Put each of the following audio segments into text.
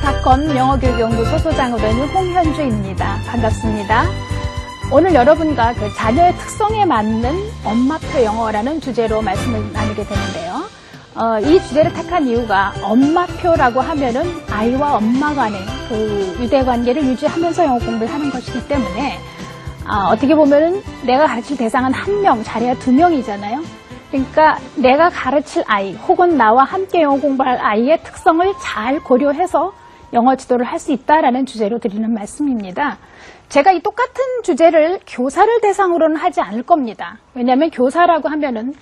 닷컴 영어교육연구소 소장으로 있는 홍현주입니다. 반갑습니다. 오늘 여러분과 그 자녀의 특성에 맞는 엄마표 영어라는 주제로 말씀을 나누게 되는데요. 이 주제를 택한 이유가 엄마표라고 하면은 아이와 엄마 간의 그 유대관계를 유지하면서 영어 공부를 하는 것이기 때문에 어떻게 보면은 내가 가르칠 대상은 한 명, 잘해야 두 명이잖아요. 그러니까 내가 가르칠 아이 혹은 나와 함께 영어 공부할 아이의 특성을 잘 고려해서 영어 지도를 할 수 있다라는 주제로 드리는 말씀입니다. 제가 이 똑같은 주제를 교사를 대상으로는 하지 않을 겁니다. 왜냐하면 교사라고 하면은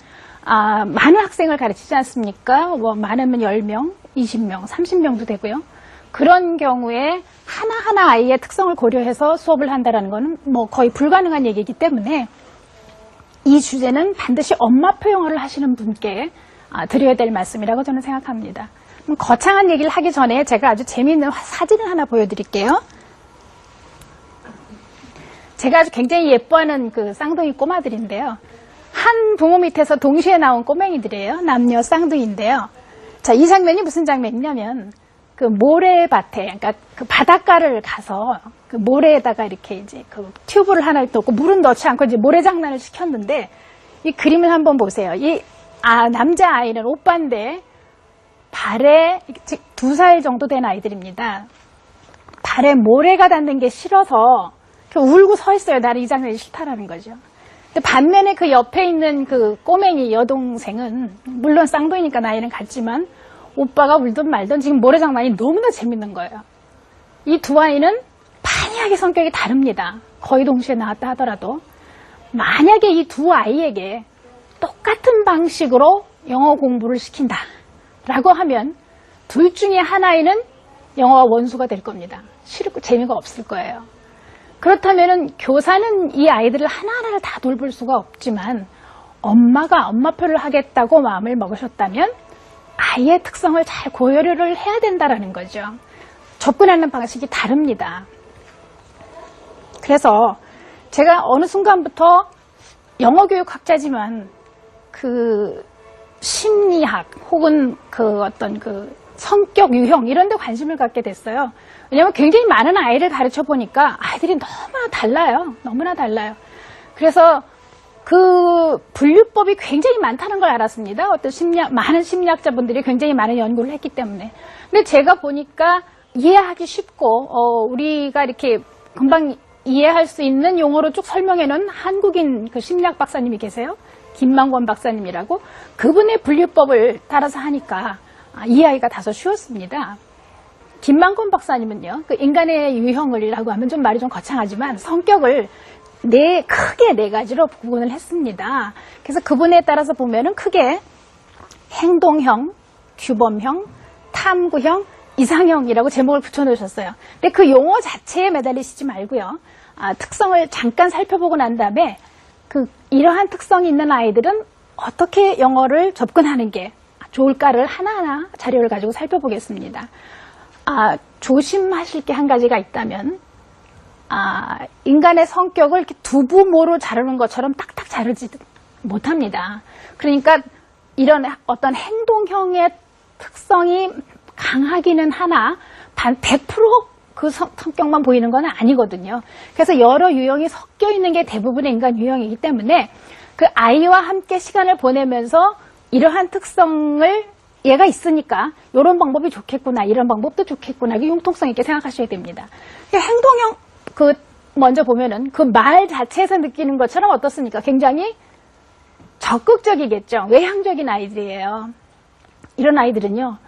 많은 학생을 가르치지 않습니까? 뭐 많으면 10명, 20명, 30명도 되고요. 그런 경우에 하나하나 아이의 특성을 고려해서 수업을 한다는 것은 뭐 거의 불가능한 얘기이기 때문에 이 주제는 반드시 엄마표 영어를 하시는 분께 드려야 될 말씀이라고 저는 생각합니다. 거창한 얘기를 하기 전에 제가 아주 재미있는 사진을 하나 보여드릴게요. 제가 아주 굉장히 예뻐하는 그 쌍둥이 꼬마들인데요. 한 부모 밑에서 동시에 나온 꼬맹이들이에요. 남녀 쌍둥이인데요. 자, 이 장면이 무슨 장면이냐면 그 모래밭에, 그러니까 그 바닷가를 가서 그 모래에다가 이렇게 이제 그 튜브를 하나 넣고 물은 넣지 않고 이제 모래 장난을 시켰는데 이 그림을 한번 보세요. 이 남자 아이는 오빠인데 발에 2살 정도 된 아이들입니다. 발에 모래가 닿는 게 싫어서 울고 서 있어요. 나는 이 장면이 싫다라는 거죠. 근데 반면에 그 옆에 있는 그 꼬맹이 여동생은 물론 쌍둥이니까 나이는 같지만 오빠가 울든 말든 지금 모래장난이 너무나 재밌는 거예요. 이 두 아이는 만약에 성격이 다릅니다. 거의 동시에 나왔다 하더라도 만약에 이 두 아이에게 똑같은 방식으로 영어 공부를 시킨다 라고 하면 둘 중에 한 아이는 영어가 원수가 될 겁니다. 싫고 재미가 없을 거예요. 그렇다면 교사는 이 아이들을 하나하나를 다 돌볼 수가 없지만 엄마가 엄마표를 하겠다고 마음을 먹으셨다면 아이의 특성을 잘 고려를 해야 된다는 거죠. 접근하는 방식이 다릅니다. 그래서 제가 어느 순간부터 영어교육학자지만 그 심리학 혹은 그 어떤 그 성격 유형 이런 데 관심을 갖게 됐어요. 왜냐하면 굉장히 많은 아이를 가르쳐 보니까 아이들이 너무나 달라요. 그래서 그 분류법이 굉장히 많다는 걸 알았습니다. 어떤 많은 심리학자분들이 굉장히 많은 연구를 했기 때문에. 근데 제가 보니까 이해하기 쉽고 우리가 이렇게 금방 이해할 수 있는 용어로 쭉 설명해놓은 한국인 그 심리학 박사님이 계세요. 김만권 박사님이라고. 그분의 분류법을 따라서 하니까 이해하기가 다소 쉬웠습니다. 김만권 박사님은요, 그 인간의 유형을라고 하면 좀 말이 좀 거창하지만 성격을 크게 네 가지로 구분을 했습니다. 그래서 그분에 따라서 보면은 크게 행동형, 규범형, 탐구형, 이상형이라고 제목을 붙여놓으셨어요. 근데 그 용어 자체에 매달리시지 말고요. 특성을 잠깐 살펴보고 난 다음에 이러한 특성이 있는 아이들은 어떻게 영어를 접근하는 게 좋을까를 하나하나 자료를 가지고 살펴보겠습니다. 조심하실 게 한 가지가 있다면 인간의 성격을 이렇게 두부모로 자르는 것처럼 딱딱 자르지 못합니다. 그러니까 이런 어떤 행동형의 특성이 강하기는 하나 100% 그 성격만 보이는 건 아니거든요. 그래서 여러 유형이 섞여 있는 게 대부분의 인간 유형이기 때문에 그 아이와 함께 시간을 보내면서 이러한 특성을 얘가 있으니까 이런 방법이 좋겠구나, 이런 방법도 좋겠구나, 융통성 있게 생각하셔야 됩니다. 행동형 먼저 보면은 그 말 자체에서 느끼는 것처럼 어떻습니까? 굉장히 적극적이겠죠. 외향적인 아이들이에요. 이런 아이들은요,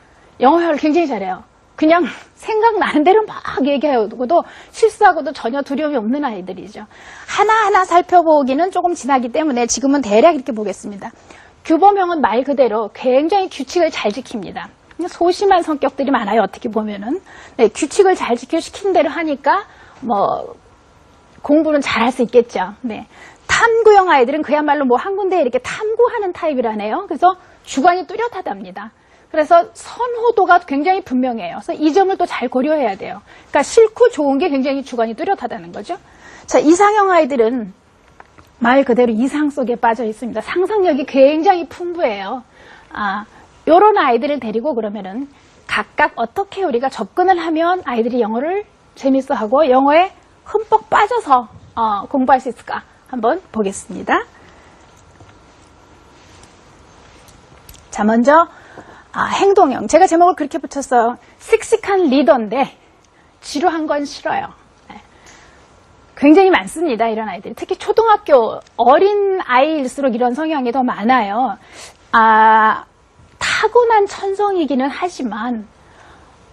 영어를 굉장히 잘해요. 그냥 생각나는 대로 막 얘기하고도 실수하고도 전혀 두려움이 없는 아이들이죠. 하나하나 살펴보기는 조금 지나기 때문에 지금은 대략 이렇게 보겠습니다. 규범형은 말 그대로 굉장히 규칙을 잘 지킵니다. 소심한 성격들이 많아요. 어떻게 보면은. 네, 규칙을 잘 지켜 시킨 대로 하니까 공부는 잘할 수 있겠죠. 네. 탐구형 아이들은 그야말로 한 군데 이렇게 탐구하는 타입이라네요. 그래서 주관이 뚜렷하답니다. 그래서 선호도가 굉장히 분명해요. 그래서 이 점을 또 잘 고려해야 돼요. 그러니까 싫고 좋은 게 굉장히 주관이 뚜렷하다는 거죠. 자, 이상형 아이들은 말 그대로 이상 속에 빠져 있습니다. 상상력이 굉장히 풍부해요. 요런 아이들을 데리고 그러면은 각각 어떻게 우리가 접근을 하면 아이들이 영어를 재밌어하고 영어에 흠뻑 빠져서 공부할 수 있을까 한번 보겠습니다. 자, 먼저 행동형. 제가 제목을 그렇게 붙였어요. 씩씩한 리더인데 지루한 건 싫어요. 굉장히 많습니다. 이런 아이들이. 특히 초등학교 어린 아이일수록 이런 성향이 더 많아요. 타고난 천성이기는 하지만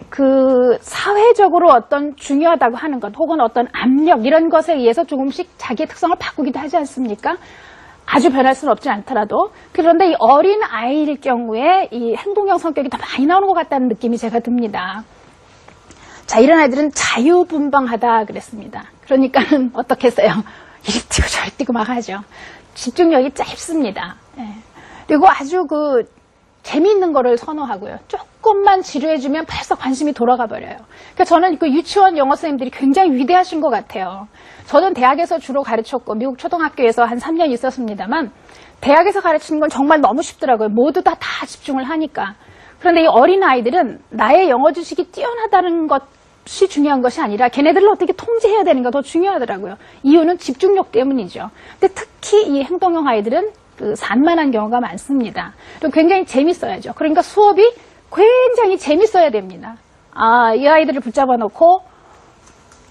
그 사회적으로 어떤 중요하다고 하는 것 혹은 어떤 압력 이런 것에 의해서 조금씩 자기의 특성을 바꾸기도 하지 않습니까? 아주 변할 수는 없진 않더라도. 그런데 이 어린 아이일 경우에 이 행동형 성격이 더 많이 나오는 것 같다는 느낌이 제가 듭니다. 자, 이런 아이들은 자유분방하다 그랬습니다. 그러니까는 어떻게 했어요? 이리 뛰고 저리 뛰고 막 하죠. 집중력이 짧습니다. 그리고 아주 재미있는 거를 선호하고요. 조금만 지루해주면 벌써 관심이 돌아가 버려요. 그러니까 저는 그 유치원 영어 선생님들이 굉장히 위대하신 것 같아요. 저는 대학에서 주로 가르쳤고 미국 초등학교에서 한 3년 있었습니다만 대학에서 가르치는 건 정말 너무 쉽더라고요. 모두 다 집중을 하니까. 그런데 이 어린 아이들은 나의 영어 지식이 뛰어나다는 것이 중요한 것이 아니라 걔네들을 어떻게 통제해야 되는가 더 중요하더라고요. 이유는 집중력 때문이죠. 근데 특히 이 행동형 아이들은 산만한 경우가 많습니다. 그리고 굉장히 재밌어야죠. 그러니까 수업이 굉장히 재밌어야 됩니다. 이 아이들을 붙잡아 놓고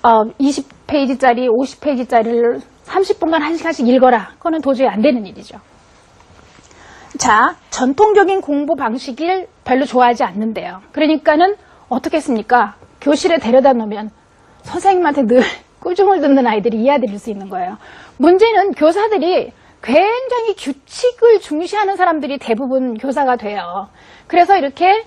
20페이지짜리, 50페이지짜리를 30분간 1시간씩 읽어라. 그거는 도저히 안 되는 일이죠. 자, 전통적인 공부 방식을 별로 좋아하지 않는데요. 그러니까는 어떻게 했습니까? 교실에 데려다 놓으면 선생님한테 늘 꾸중을 듣는 아이들이 이해될 수 있는 거예요. 문제는 교사들이 굉장히 규칙을 중시하는 사람들이 대부분 교사가 돼요. 그래서 이렇게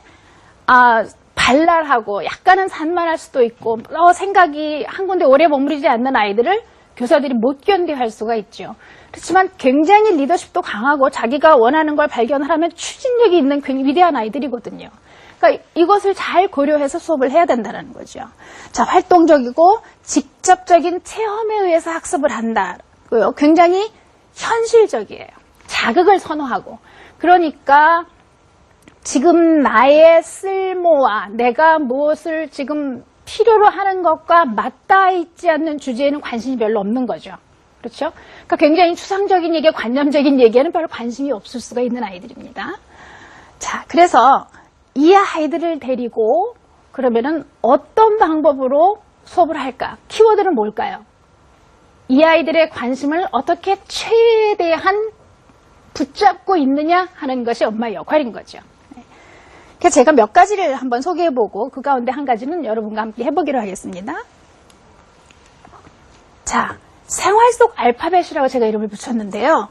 발랄하고 약간은 산만할 수도 있고 생각이 한 군데 오래 머무르지 않는 아이들을 교사들이 못 견뎌할 수가 있죠. 그렇지만 굉장히 리더십도 강하고 자기가 원하는 걸 발견하면 추진력이 있는 굉장히 위대한 아이들이거든요. 그러니까 이것을 잘 고려해서 수업을 해야 된다는 거죠. 자, 활동적이고 직접적인 체험에 의해서 학습을 한다고요. 굉장히 현실적이에요. 자극을 선호하고. 그러니까 지금 나의 쓸모와 내가 무엇을 지금 필요로 하는 것과 맞닿아 있지 않는 주제에는 관심이 별로 없는 거죠. 그렇죠? 그러니까 굉장히 추상적인 얘기, 관념적인 얘기에는 별로 관심이 없을 수가 있는 아이들입니다. 자, 그래서 이 아이들을 데리고 그러면은 어떤 방법으로 수업을 할까? 키워드는 뭘까요? 이 아이들의 관심을 어떻게 최대한 붙잡고 있느냐 하는 것이 엄마의 역할인 거죠. 그래서 제가 몇 가지를 한번 소개해보고 그 가운데 한 가지는 여러분과 함께 해보기로 하겠습니다. 자, 생활 속 알파벳이라고 제가 이름을 붙였는데요.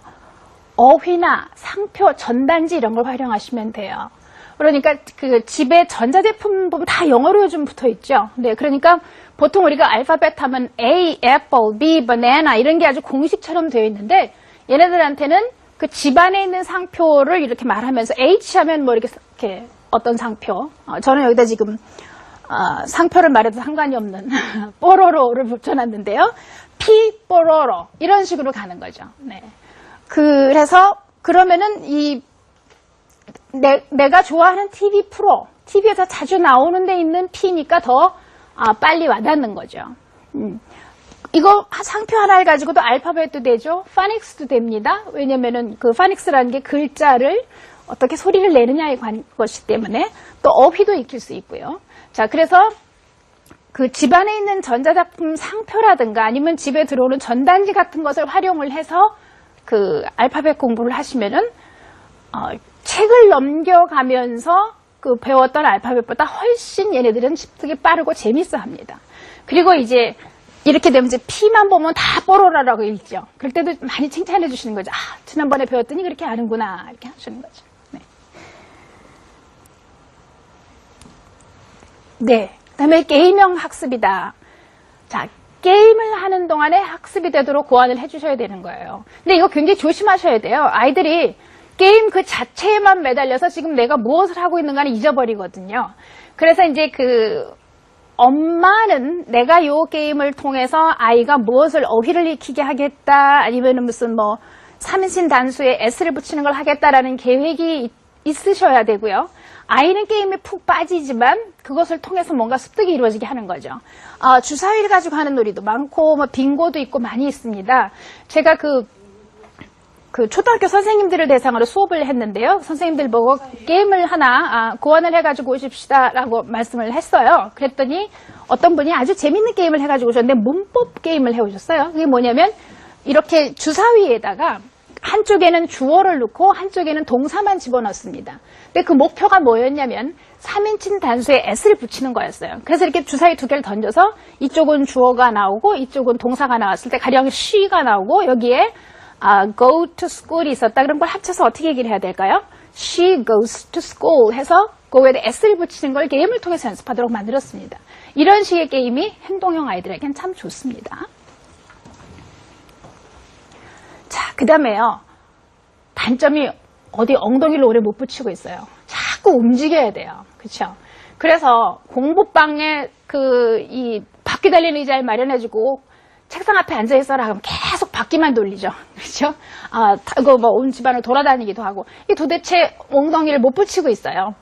어휘나 상표, 전단지 이런 걸 활용하시면 돼요. 그러니까 그 집에 전자제품 보면 다 영어로 요즘 붙어 있죠. 네, 그러니까 보통 우리가 알파벳 하면 A, apple, B, banana 이런 게 아주 공식처럼 되어 있는데 얘네들한테는 그 집안에 있는 상표를 이렇게 말하면서 H 하면 뭐 이렇게 어떤 상표. 저는 여기다 지금 상표를 말해도 상관이 없는 뽀로로를 붙여놨는데요. P, 뽀로로 이런 식으로 가는 거죠. 네. 그래서 그러면은 내가 좋아하는 TV 프로, TV에서 자주 나오는 데 있는 P니까 더 빨리 와닿는 거죠. 이거 상표 하나를 가지고도 알파벳도 되죠. 파닉스도 됩니다. 왜냐면은 그 파닉스라는 게 글자를 어떻게 소리를 내느냐에 관한 것이기 때문에 또 어휘도 익힐 수 있고요. 자, 그래서 그 집안에 있는 전자작품 상표라든가 아니면 집에 들어오는 전단지 같은 것을 활용을 해서 그 알파벳 공부를 하시면은 책을 넘겨가면서 그 배웠던 알파벳보다 훨씬 얘네들은 습득이 빠르고 재밌어 합니다. 그리고 이제 이렇게 되면 이제 P만 보면 다 뽀로라라고 읽죠. 그럴 때도 많이 칭찬해 주시는 거죠. 지난번에 배웠더니 그렇게 아는구나. 이렇게 하시는 거죠. 네. 그 다음에 게임형 학습이다. 자, 게임을 하는 동안에 학습이 되도록 고안을 해주셔야 되는 거예요. 근데 이거 굉장히 조심하셔야 돼요. 아이들이 게임 그 자체에만 매달려서 지금 내가 무엇을 하고 있는가를 잊어버리거든요. 그래서 이제 엄마는 내가 요 게임을 통해서 아이가 무엇을 어휘를 익히게 하겠다, 아니면 무슨 삼인신 단수에 S를 붙이는 걸 하겠다라는 계획이 있으셔야 되고요. 아이는 게임에 푹 빠지지만 그것을 통해서 뭔가 습득이 이루어지게 하는 거죠. 주사위를 가지고 하는 놀이도 많고 뭐 빙고도 있고 많이 있습니다. 제가 그 초등학교 선생님들을 대상으로 수업을 했는데요. 선생님들 보고 게임을 하나 고안을 해가지고 오십시다라고 말씀을 했어요. 그랬더니 어떤 분이 아주 재밌는 게임을 해가지고 오셨는데 문법 게임을 해오셨어요. 그게 뭐냐면 이렇게 주사위에다가 한쪽에는 주어를 넣고 한쪽에는 동사만 집어넣습니다. 근데 그 목표가 뭐였냐면 3인칭 단수에 s를 붙이는 거였어요. 그래서 이렇게 주사위 두 개를 던져서 이쪽은 주어가 나오고 이쪽은 동사가 나왔을 때 가령 she가 나오고 여기에 go to school이 있었다. 그런 걸 합쳐서 어떻게 얘기를 해야 될까요? She goes to school 해서 go에 s를 붙이는 걸 게임을 통해서 연습하도록 만들었습니다. 이런 식의 게임이 행동형 아이들에겐 참 좋습니다. 자, 그 다음에요. 단점이 어디 엉덩이를 오래 못 붙이고 있어요. 자꾸 움직여야 돼요. 그렇죠? 그래서 공부방에 이 바퀴 달린 의자를 마련해주고 책상 앞에 앉아 있어라 하면 계속 바퀴만 돌리죠. 그렇죠? 이거 뭐 온 집안을 돌아다니기도 하고 이 도대체 엉덩이를 못 붙이고 있어요.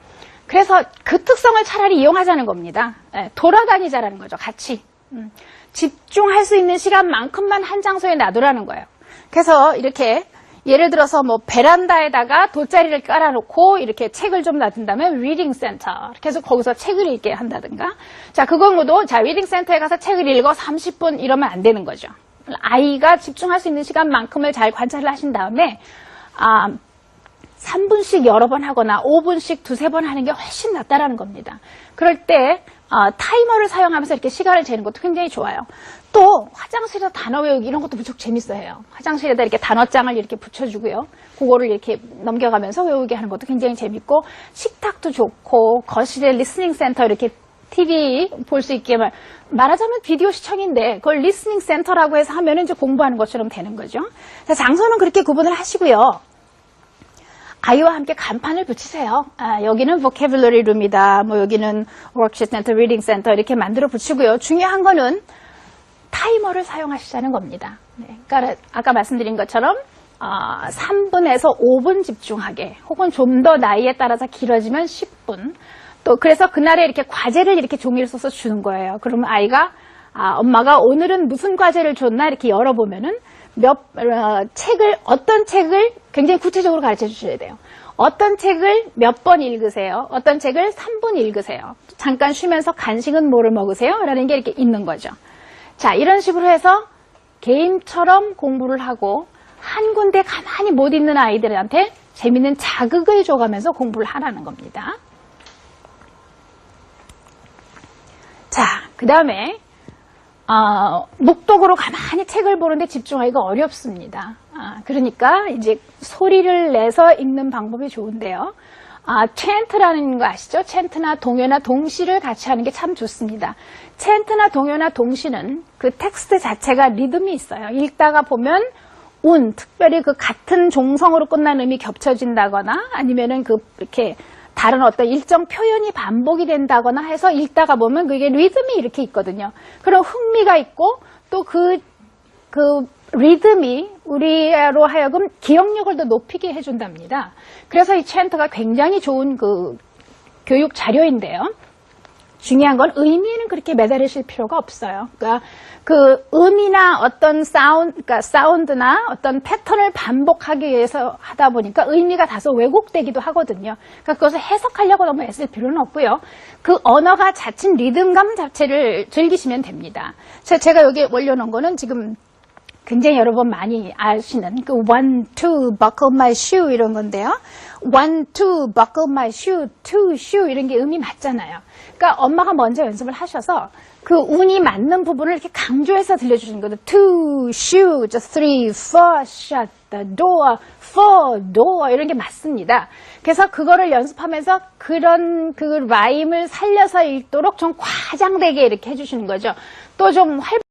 그래서 그 특성을 차라리 이용하자는 겁니다. 돌아다니자라는 거죠. 같이. 집중할 수 있는 시간만큼만 한 장소에 놔두라는 거예요. 그래서 이렇게 예를 들어서 뭐 베란다에다가 돗자리를 깔아놓고 이렇게 책을 좀 놔둔다면 리딩 센터 이렇게 해서 거기서 책을 읽게 한다든가. 자, 그거도 리딩 센터에 가서 책을 읽어 30분 이러면 안 되는 거죠. 아이가 집중할 수 있는 시간만큼을 잘 관찰을 하신 다음에 3분씩 여러 번 하거나 5분씩 두세 번 하는 게 훨씬 낫다라는 겁니다. 그럴 때 타이머를 사용하면서 이렇게 시간을 재는 것도 굉장히 좋아요. 또 화장실에서 단어 외우기 이런 것도 무척 재밌어요. 화장실에다 이렇게 단어장을 이렇게 붙여주고요. 그거를 이렇게 넘겨가면서 외우게 하는 것도 굉장히 재밌고 식탁도 좋고 거실에 리스닝 센터 이렇게 TV 볼 수 있게 말하자면 비디오 시청인데 그걸 리스닝 센터라고 해서 하면 이제 공부하는 것처럼 되는 거죠. 자, 장소는 그렇게 구분을 하시고요. 아이와 함께 간판을 붙이세요. 여기는 vocabulary room이다. 뭐 여기는 worksheet center, reading center 이렇게 만들어 붙이고요. 중요한 거는 타이머를 사용하시자는 겁니다. 네, 그러니까 아까 말씀드린 것처럼 3분에서 5분 집중하게 혹은 좀 더 나이에 따라서 길어지면 10분 또 그래서 그날에 이렇게 과제를 이렇게 종이를 써서 주는 거예요. 그러면 아이가 엄마가 오늘은 무슨 과제를 줬나 이렇게 열어보면은 어떤 책을 굉장히 구체적으로 가르쳐 주셔야 돼요. 어떤 책을 몇 번 읽으세요? 어떤 책을 3분 읽으세요? 잠깐 쉬면서 간식은 뭐를 먹으세요? 라는 게 이렇게 있는 거죠. 자, 이런 식으로 해서 게임처럼 공부를 하고 한 군데 가만히 못 있는 아이들한테 재밌는 자극을 줘가면서 공부를 하라는 겁니다. 자, 그 다음에 목독으로 가만히 책을 보는데 집중하기가 어렵습니다. 그러니까 이제 소리를 내서 읽는 방법이 좋은데요. 챈트라는 거 아시죠? 챈트나 동요나 동시를 같이 하는 게 참 좋습니다. 챈트나 동요나 동시는 그 텍스트 자체가 리듬이 있어요. 읽다가 보면 특별히 그 같은 종성으로 끝난 음이 겹쳐진다거나 아니면은 이렇게 다른 어떤 일정 표현이 반복이 된다거나 해서 읽다가 보면 그게 리듬이 이렇게 있거든요. 그런 흥미가 있고 또 그 리듬이 우리로 하여금 기억력을 더 높이게 해준답니다. 그래서 이 챈트가 굉장히 좋은 교육 자료인데요. 중요한 건 의미에는 그렇게 매달리실 필요가 없어요. 그러니까 그 음이나 어떤 사운드나 어떤 패턴을 반복하기 위해서 하다 보니까 의미가 다소 왜곡되기도 하거든요. 그러니까 그것을 해석하려고 너무 애쓸 필요는 없고요. 그 언어가 자칫 리듬감 자체를 즐기시면 됩니다. 제가 여기 올려놓은 거는 지금 굉장히 여러 번 많이 아시는 그 1, 2, buckle my shoe 이런 건데요. 1, 2, buckle my shoe, 2, shoe 이런 게 음이 맞잖아요. 그러니까 엄마가 먼저 연습을 하셔서 그 운이 맞는 부분을 이렇게 강조해서 들려주시는 거죠. 2, shoe, 3, 4, shut the door, 4, door 이런 게 맞습니다. 그래서 그거를 연습하면서 그런 그 라임을 살려서 읽도록 좀 과장되게 이렇게 해주시는 거죠. 또 좀